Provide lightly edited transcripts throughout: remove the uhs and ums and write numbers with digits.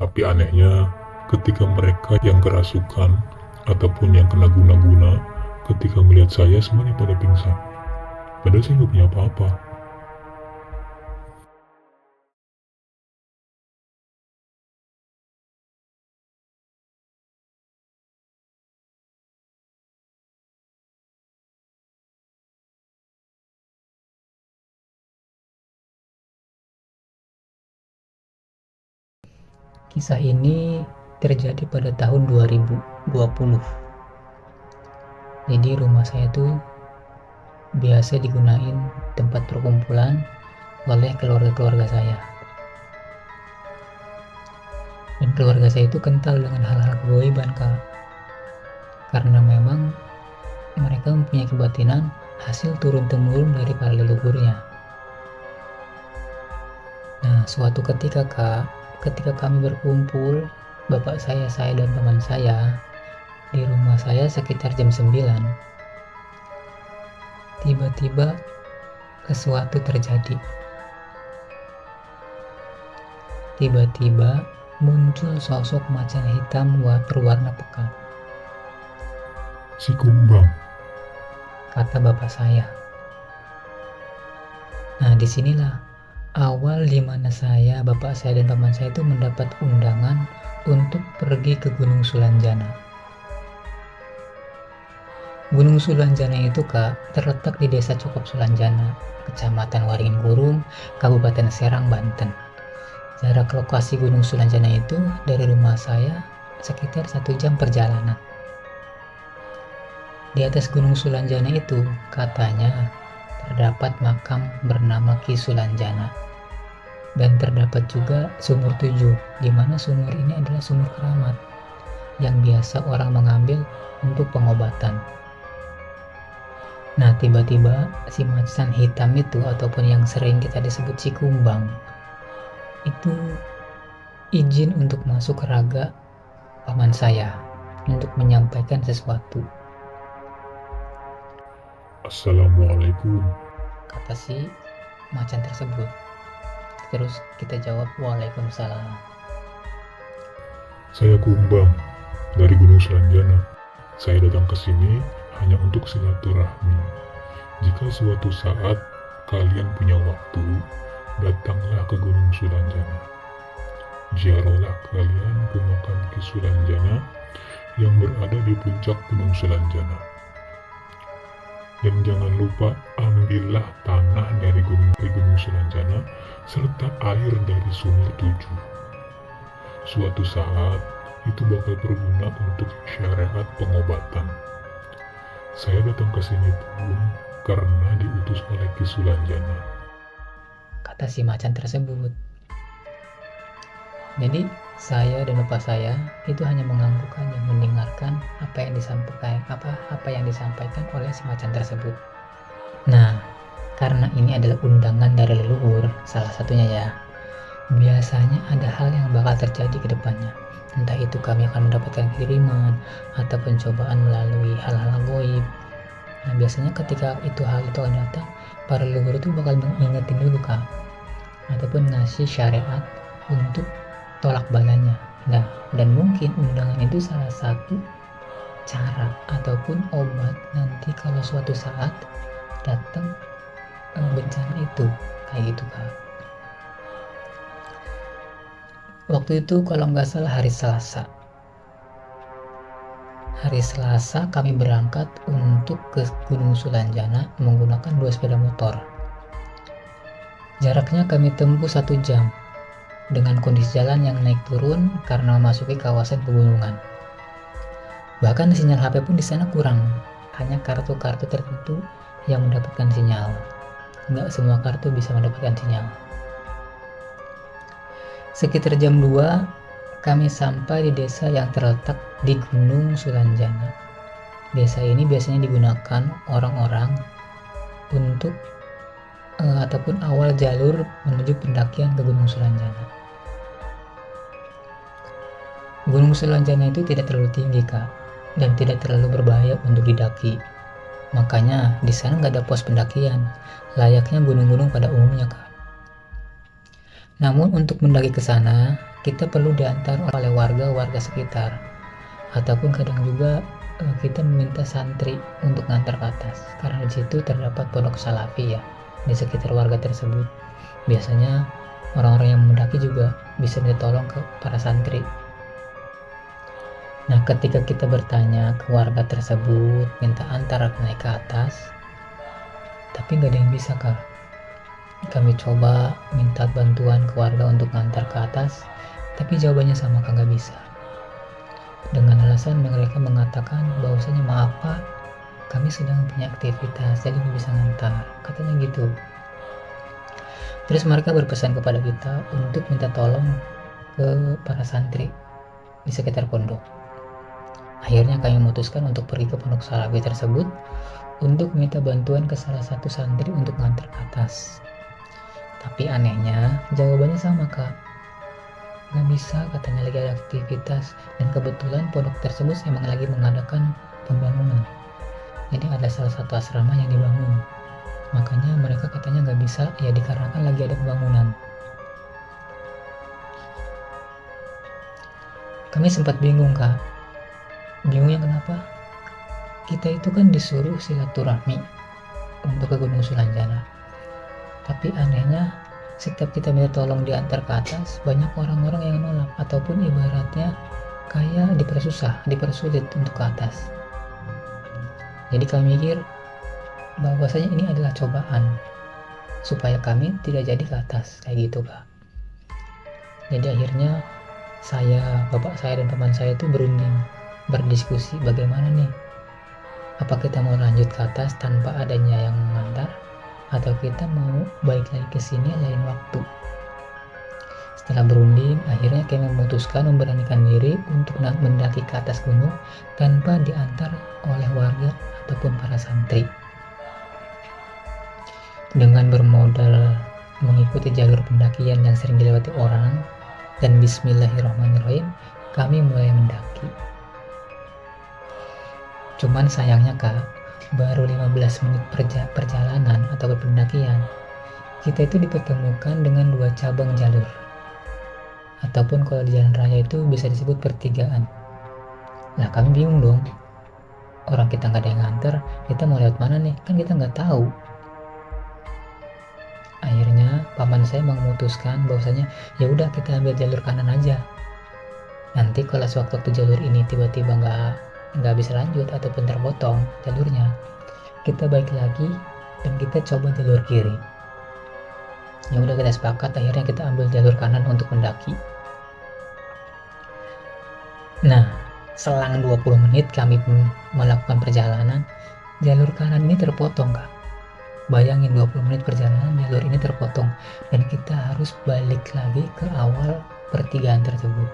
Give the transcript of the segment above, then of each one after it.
Tapi anehnya, ketika mereka yang kerasukan ataupun yang kena guna-guna, ketika melihat saya semuanya pada pingsan. Padahal saya nggak punya apa-apa. Kisah ini terjadi pada tahun 2020. Jadi rumah saya tuh biasa digunain tempat perkumpulan oleh keluarga-keluarga saya. Dan keluarga saya itu kental dengan hal-hal kegoiban, Kak. Karena memang mereka mempunyai kebatinan hasil turun-temurun dari para leluhurnya. Nah, suatu ketika, Kak, ketika kami berkumpul, bapak saya dan teman saya di rumah saya sekitar jam 9. Tiba-tiba sesuatu terjadi. Tiba-tiba muncul sosok macan hitam berwarna pekat. Si kumbang. Kata bapak saya. Nah, disinilah awal dimana saya, bapak saya dan teman saya itu mendapat undangan untuk pergi ke Gunung Sulanjana. Gunung Sulanjana itu, Kak, terletak di Desa Cokop Sulanjana, Kecamatan Waringin Gurung, Kabupaten Serang, Banten. Jarak lokasi Gunung Sulanjana itu dari rumah saya sekitar 1 jam perjalanan. Di atas Gunung Sulanjana itu katanya terdapat makam bernama Ki Sulanjana. Dan terdapat juga sumur 7, di mana sumur ini adalah sumur keramat yang biasa orang mengambil untuk pengobatan. Nah, tiba-tiba si macan hitam itu ataupun yang sering kita disebut si kumbang itu izin untuk masuk ke raga paman saya untuk menyampaikan sesuatu. Assalamualaikum, kata si macan tersebut. Terus kita jawab waalaikumsalam. Saya kumbang dari Gunung Sulanjana. Saya datang ke sini hanya untuk silaturahmi. Jika suatu saat kalian punya waktu, datanglah ke Gunung Sulanjana. Ziarahlah kalian ke makam Ki Sulanjana yang berada di puncak Gunung Sulanjana. Dan jangan lupa ambillah tanah dari Gunung Sulanjana serta air dari sumur 7. Suatu saat itu bakal berguna untuk syariat pengobatan. Saya datang ke sini pun karena diutus oleh Ki Sulanjana, kata si macan tersebut. Jadi saya dan bapak saya itu hanya menganggukkan dan mendengarkan apa yang disampaikan oleh si macan tersebut. Nah, karena ini adalah undangan dari leluhur, salah satunya ya, biasanya ada hal yang bakal terjadi ke depannya. Entah itu kami akan mendapatkan kiriman atau pencobaan melalui hal-hal goib. Nah, biasanya ketika hal itu akan datang, para leluhur itu bakal mengingetin dulu, Kak, ataupun ngasih syariat untuk tolak balanya. Nah, dan mungkin undangan itu salah satu cara ataupun obat nanti kalau suatu saat datang bencana itu, kayak gitu, Kak. Waktu itu kalau nggak salah hari Selasa kami berangkat untuk ke Gunung Sulanjana menggunakan 2 sepeda motor. Jaraknya kami tempuh 1 jam dengan kondisi jalan yang naik turun karena memasuki kawasan pegunungan. Bahkan sinyal HP pun di sana kurang, hanya kartu-kartu tertentu yang mendapatkan sinyal. Nggak semua kartu bisa mendapatkan sinyal. Sekitar jam 2, kami sampai di desa yang terletak di Gunung Sulanjana. Desa ini biasanya digunakan orang-orang untuk ataupun awal jalur menuju pendakian ke Gunung Sulanjana. Gunung Sulanjana itu tidak terlalu tinggi, Kak, dan tidak terlalu berbahaya untuk didaki. Makanya di sana nggak ada pos pendakian, layaknya gunung-gunung pada umumnya, Kak. Namun untuk mendaki ke sana kita perlu diantar oleh warga-warga sekitar, ataupun kadang juga kita meminta santri untuk ngantar ke atas, karena di situ terdapat pondok salafi ya di sekitar warga tersebut. Biasanya orang-orang yang mendaki juga bisa ditolong ke para santri. Nah, ketika kita bertanya ke warga tersebut, minta antar naik ke atas, tapi nggak ada yang bisa, Kak. Kami coba minta bantuan ke warga untuk ngantar ke atas, tapi jawabannya sama, Kak, nggak bisa. Dengan alasan mereka mengatakan bahwasanya maaf Pak, kami sedang punya aktivitas, jadi nggak bisa ngantar, katanya gitu. Terus mereka berpesan kepada kita untuk minta tolong ke para santri di sekitar pondok. Akhirnya kami memutuskan untuk pergi ke pondok salafi tersebut untuk minta bantuan ke salah satu santri untuk ngantar ke atas. Tapi anehnya jawabannya sama, Kak. Nggak bisa, katanya lagi ada aktivitas, dan kebetulan pondok tersebut emang lagi mengadakan pembangunan. Jadi ada salah satu asrama yang dibangun. Makanya mereka katanya nggak bisa ya dikarenakan lagi ada pembangunan. Kami sempat bingung, Kak. Bingungnya kenapa? Kita itu kan disuruh silaturahmi untuk ke Gunung Sulanjana. Tapi anehnya setiap kita minta tolong diantar ke atas, banyak orang-orang yang nolak ataupun ibaratnya kayak dipersulit untuk ke atas. Jadi kami mikir bahwasanya ini adalah cobaan supaya kami tidak jadi ke atas kayak gitu, Kak. Jadi akhirnya bapak saya dan teman saya itu berunding berdiskusi bagaimana nih, apa kita mau lanjut ke atas tanpa adanya yang mengantar, atau kita mau balik lagi ke sini lain waktu. Setelah berunding, akhirnya kami memutuskan memberanikan diri untuk mendaki ke atas gunung tanpa diantar oleh warga ataupun para santri. Dengan bermodal mengikuti jalur pendakian yang sering dilewati orang dan bismillahirrahmanirrahim, kami mulai mendaki. Cuman sayangnya, Kak, baru 15 menit perjalanan atau pendakian, kita itu dipertemukan dengan 2 cabang jalur. Ataupun kalau di jalan raya itu bisa disebut pertigaan. Nah, kami bingung dong. Orang kita nggak ada yang nganter, kita mau lewat mana nih? Kan kita nggak tahu. Akhirnya paman saya memutuskan bahwasanya ya udah kita ambil jalur kanan aja. Nanti kalau sewaktu jalur ini tiba-tiba nggak bisa lanjut ataupun terpotong jalurnya, kita balik lagi dan kita coba jalur kiri. Ya udah, kita sepakat, akhirnya kita ambil jalur kanan untuk mendaki. Nah, selang 20 menit kami melakukan perjalanan, jalur kanan ini terpotong, Kak. Bayangin 20 menit perjalanan, jalur ini terpotong dan kita harus balik lagi ke awal pertigaan tersebut.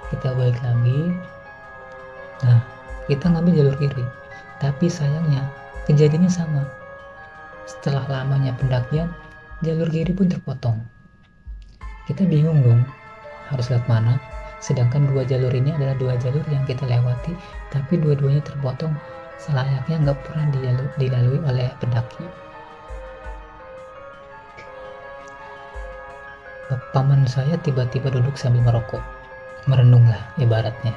Kita balik lagi. Nah, kita ngambil jalur kiri, tapi sayangnya kejadiannya sama. Setelah lamanya pendakian, jalur kiri pun terpotong. Kita bingung dong, harus lewat mana? Sedangkan 2 jalur ini adalah 2 jalur yang kita lewati, tapi dua-duanya terpotong selayaknya nggak pernah dilalui oleh pendaki. Paman saya tiba-tiba duduk sambil merokok, merenung lah ibaratnya.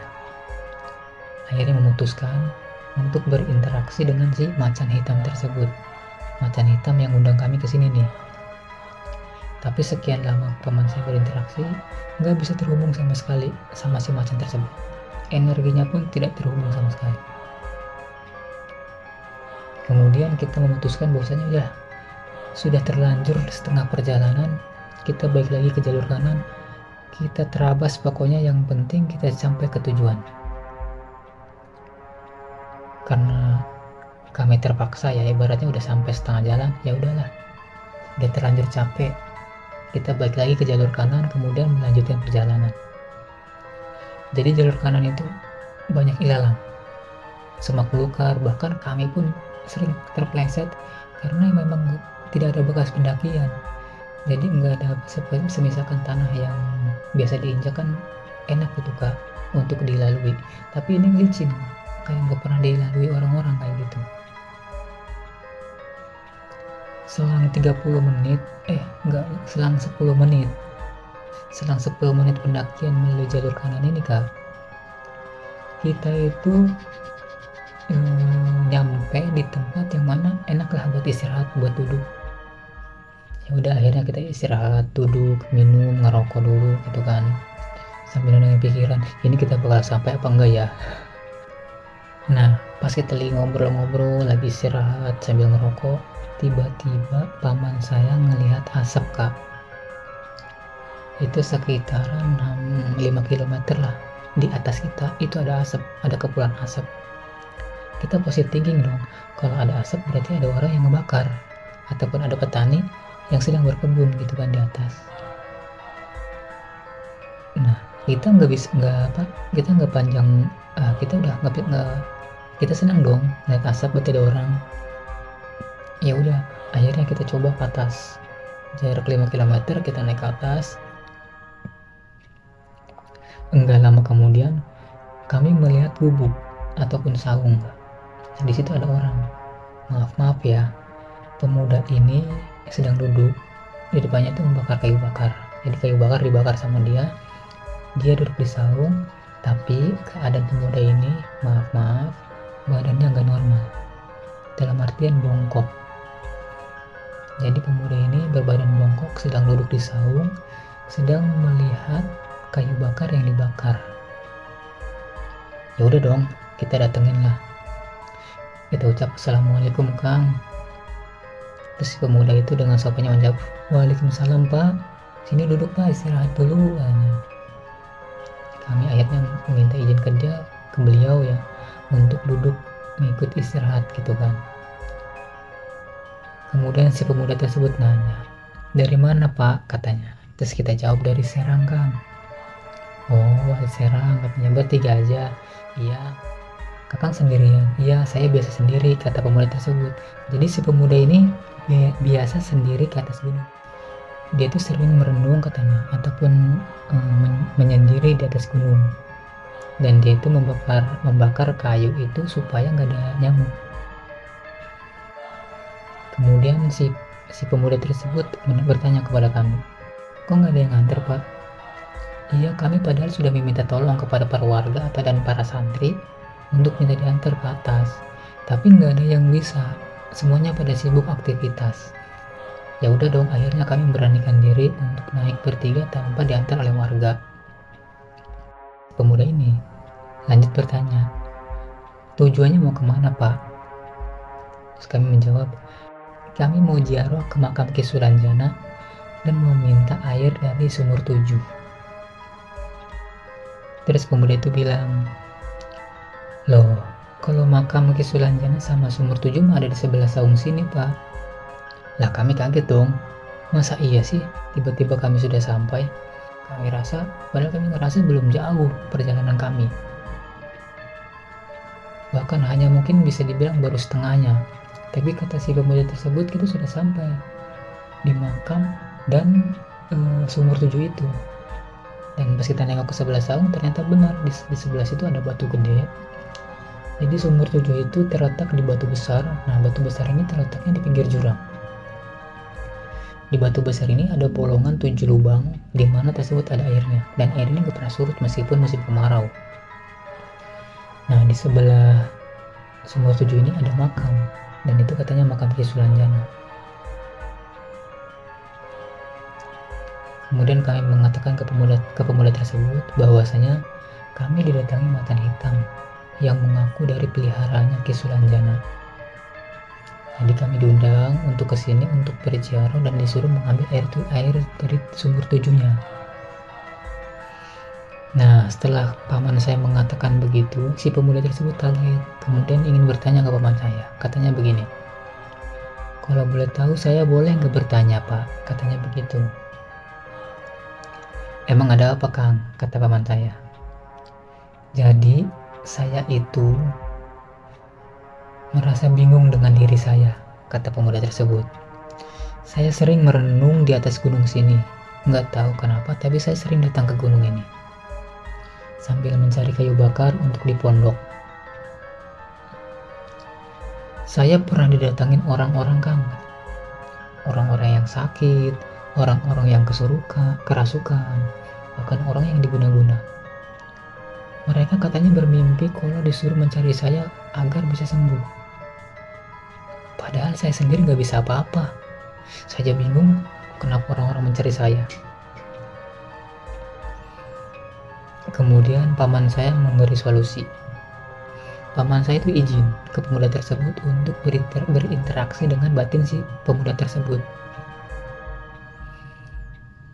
Akhirnya memutuskan untuk berinteraksi dengan si macan hitam tersebut. Macan hitam yang undang kami ke sini nih. Tapi sekian lama paman saya berinteraksi, nggak bisa terhubung sama sekali sama si macan tersebut. Energinya pun tidak terhubung sama sekali. Kemudian kita memutuskan bahwasanya udah sudah terlanjur setengah perjalanan, kita balik lagi ke jalur kanan. Kita terabas, pokoknya yang penting kita sampai ke tujuan. Karena kami terpaksa ya, ibaratnya udah sampai setengah jalan, ya udahlah, udah terlanjur capek, kita balik lagi ke jalur kanan, kemudian melanjutkan perjalanan. Jadi jalur kanan itu banyak ilalang, semak belukar, bahkan kami pun sering terpleset karena memang tidak ada bekas pendakian. Jadi nggak ada semisalkan tanah yang biasa diinjak kan enak gitu, Kak, untuk dilalui, tapi ini licin, kayak nggak pernah dilalui orang-orang kayak gitu. Selang 30 menit, selang 10 menit Selang 10 menit pendakian melalui jalur kanan ini Kak, kita itu nyampe di tempat yang mana enaklah buat istirahat, buat duduk. Ya udah, akhirnya kita istirahat, duduk, minum, ngerokok dulu gitu kan, sambil nengok pikiran ini kita bakal sampai apa enggak ya. Nah pas kita lagi ngobrol-ngobrol, lagi istirahat sambil ngerokok, tiba-tiba paman saya ngelihat asap Kak. Itu sekitaran 5 km lah di atas kita itu ada asap, ada kepulan asap. Kita positive thinking dong, kalau ada asap berarti ada orang yang ngebakar ataupun ada petani yang sedang berkebun gitu kan di atas. Nah kita nggak panjang, kita udah nggak, kita senang dong naik asap berarti ada orang. Ya udah, akhirnya kita coba ke atas, jarak 5 km kita naik ke atas. Enggak lama kemudian kami melihat gubuk ataupun saung. Di situ ada orang. Maaf ya, pemuda ini sedang duduk, di depannya itu membakar kayu bakar. Jadi kayu bakar dibakar sama dia duduk di saung, tapi keadaan pemuda ini maaf badannya nggak normal, dalam artian bongkok. Jadi pemuda ini berbadan bongkok sedang duduk di saung, sedang melihat kayu bakar yang dibakar. Ya udah dong, kita datengin lah. Kita ucap assalamualaikum Kang. Terus si pemuda itu dengan sopannya menjawab, waalaikumsalam Pak, sini duduk Pak, istirahat dulu. Kami akhirnya meminta izin kerja ke beliau ya untuk duduk mengikut istirahat gitu kan. Kemudian si pemuda tersebut nanya, dari mana Pak, katanya. Terus kita jawab, dari Serang Kang. Oh dari Serang, katanya, bertiga aja? Iya. Kakang sendirian? Iya saya biasa sendiri, kata pemuda tersebut. Jadi si pemuda ini biasa sendiri ke atas gunung. Dia tuh sering merenung katanya, ataupun menyendiri di atas gunung. Dan dia itu membakar kayu itu supaya nggak ada nyamuk. Kemudian si pemuda tersebut bertanya kepada kami, kok nggak ada yang nganter Pak? Iya, kami padahal sudah meminta tolong kepada para warga dan para santri untuk minta diantar ke atas, tapi nggak ada yang bisa, semuanya pada sibuk aktivitas. Ya udah dong, akhirnya kami beranikan diri untuk naik bertiga tanpa diantar oleh warga. Pemuda ini lanjut bertanya, tujuannya mau kemana Pak? Terus kami menjawab, kami mau ziarah ke makam Ki Sulanjana dan mau minta air dari sumur 7. Terus pemuda itu bilang, loh, kalau makam Ki Sulanjana sama sumur 7 mah ada di sebelah saung sini Pak. Lah kami kaget dong, masa iya sih tiba-tiba kami sudah sampai? Padahal kami ngerasa belum jauh perjalanan kami. Bahkan hanya mungkin bisa dibilang baru setengahnya. Tapi kata si pemuda tersebut kita sudah sampai di makam dan sumur 7 itu. Dan pas kita nengok ke sebelah saung, ternyata benar di sebelah situ ada batu gede. Jadi sumur 7 itu terletak di batu besar. Nah batu besar ini terletaknya di pinggir jurang. Di batu besar ini ada bolongan 7 lubang, di mana tersebut ada airnya. Dan air ini gak pernah surut meskipun musim kemarau. Nah di sebelah sumur 7 ini ada makam, dan itu katanya makam Ki Sulanjana. Kemudian kami mengatakan ke pemuda tersebut bahwasanya kami didatangi matan hitam yang mengaku dari peliharaannya Ki Sulanjana. Jadi kami diundang untuk kesini untuk berziarah dan disuruh mengambil air dari sumur 7-nya. Nah setelah paman saya mengatakan begitu, si pemuda tersebut kaget, kemudian ingin bertanya ke paman saya. Katanya begini, kalau boleh tahu saya boleh nggak bertanya Pak? Katanya begitu. Emang ada apa Kang? Kata paman saya. Jadi saya itu merasa bingung dengan diri saya, kata pemuda tersebut. Saya sering merenung di atas gunung sini. Nggak tahu kenapa, tapi saya sering datang ke gunung ini sambil mencari kayu bakar untuk di pondok. Saya pernah didatangin orang-orang Kang. Orang-orang yang sakit, orang-orang yang kerasukan, bahkan orang yang diguna-guna. Mereka katanya bermimpi kalau disuruh mencari saya agar bisa sembuh. Padahal saya sendiri nggak bisa apa-apa. Saya bingung kenapa orang-orang mencari saya. Kemudian paman saya memberi solusi. Paman saya itu izin ke pemuda tersebut untuk berinteraksi dengan batin si pemuda tersebut.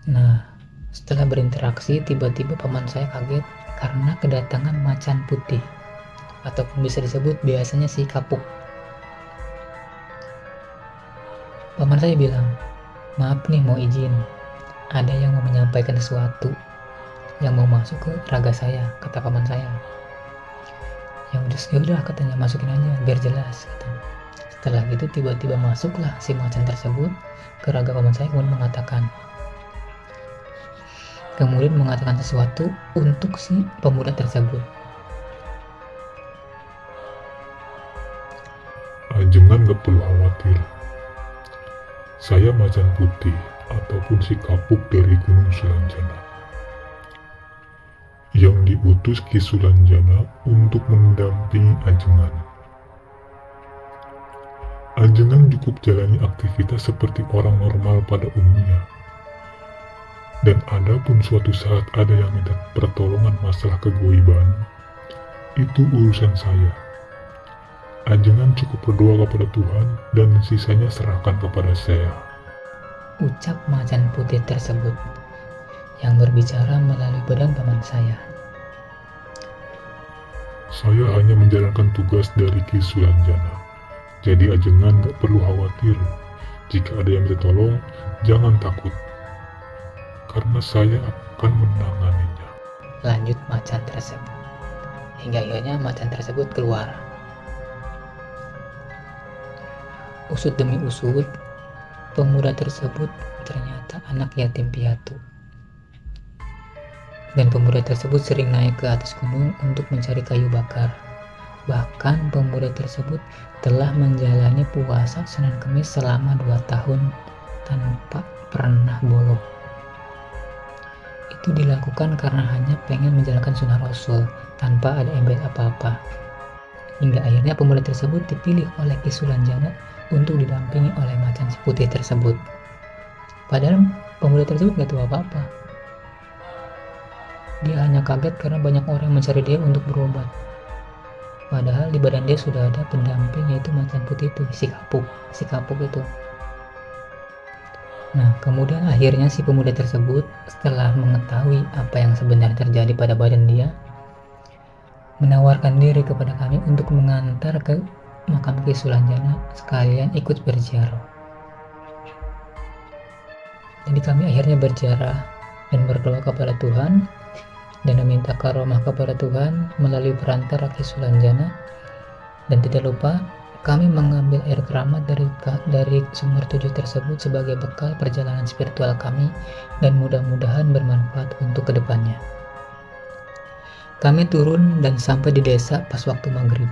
Nah, setelah berinteraksi, tiba-tiba paman saya kaget karena kedatangan macan putih, ataupun bisa disebut biasanya si kapuk. Paman saya bilang, maaf nih, mau izin, ada yang mau menyampaikan sesuatu yang mau masuk ke raga saya, kata paman saya. Ya udah katanya, masukin aja biar jelas katanya. Setelah itu tiba-tiba masuklah si macan tersebut ke raga paman saya, kemudian mengatakan sesuatu untuk si pemuda tersebut. Jangan gak perlu khawatir. Saya macan putih ataupun si kapuk dari Gunung Sulanjana yang diutus Ki Sulanjana untuk mendampingi Ajengan. Ajengan cukup jalani aktivitas seperti orang normal pada umumnya. Dan adapun suatu saat ada yang minta pertolongan masalah kegoiban, itu urusan saya. Ajengan cukup berdoa kepada Tuhan dan sisanya serahkan kepada saya. Ucap macan putih tersebut yang berbicara melalui badan paman saya. Saya hanya menjalankan tugas dari Ki Sulanjana. Jadi Ajengan gak perlu khawatir. Jika ada yang minta tolong, jangan takut. Karena saya akan menanganinya. Lanjut macan tersebut. Hingga akhirnya macan tersebut keluar. Usut demi usut, pemuda tersebut ternyata anak yatim piatu. Dan pemuda tersebut sering naik ke atas gunung untuk mencari kayu bakar. Bahkan pemuda tersebut telah menjalani puasa Senin Kemis selama 2 tahun tanpa pernah bolong. Itu dilakukan karena hanya pengen menjalankan sunnah Rasul tanpa ada embel apa-apa. Hingga akhirnya pemuda tersebut dipilih oleh Ki Sulanjana untuk didampingi oleh macan putih tersebut. Padahal pemuda tersebut gak tahu apa-apa. Dia hanya kaget karena banyak orang mencari dia untuk berobat. Padahal di badan dia sudah ada pendamping, yaitu macan putih itu, si kapuk itu. Nah, kemudian akhirnya si pemuda tersebut setelah mengetahui apa yang sebenarnya terjadi pada badan dia, menawarkan diri kepada kami untuk mengantar ke makam Ki Sulanjana sekalian ikut berziarah. Jadi kami akhirnya berziarah dan berdoa kepada Tuhan dan meminta karomah kepada Tuhan melalui perantara Ki Sulanjana. Dan tidak lupa kami mengambil air keramat dari sumber 7 tersebut sebagai bekal perjalanan spiritual kami dan mudah-mudahan bermanfaat untuk kedepannya. Kami turun dan sampai di desa pas waktu maghrib,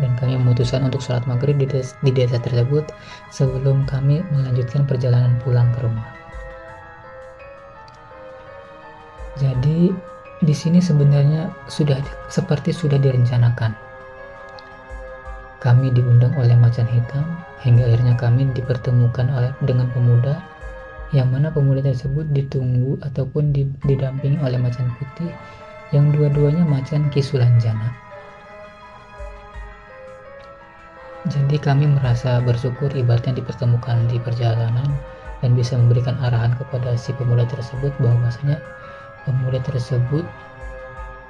dan kami memutuskan untuk sholat maghrib di desa tersebut sebelum kami melanjutkan perjalanan pulang ke rumah. Jadi di sini sebenarnya sudah direncanakan. Kami diundang oleh macan hitam hingga akhirnya kami dipertemukan dengan pemuda, yang mana pemuda tersebut ditunggu ataupun didampingi oleh macan putih yang dua-duanya macan Ki Sulanjana. Jadi kami merasa bersyukur ibaratnya dipertemukan di perjalanan dan bisa memberikan arahan kepada si pemuda tersebut bahwasanya pemuda tersebut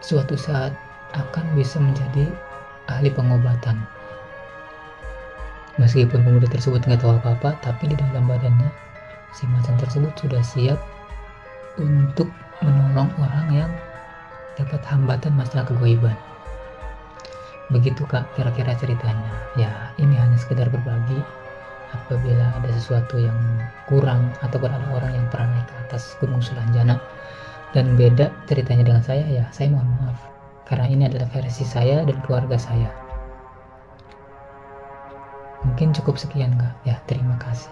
suatu saat akan bisa menjadi ahli pengobatan. Meskipun pemuda tersebut nggak tahu apa-apa, tapi di dalam badannya si macan tersebut sudah siap untuk menolong orang yang dapat hambatan masalah kegoiban. Begitu Kak kira-kira ceritanya. Ya, ini hanya sekedar berbagi. Apabila ada sesuatu yang kurang ataupun ada orang yang pernah naik ke atas Gunung Sulanjana dan beda ceritanya dengan saya, ya saya mohon maaf, karena ini adalah versi saya dan keluarga saya. Mungkin cukup sekian Kak. Ya, terima kasih.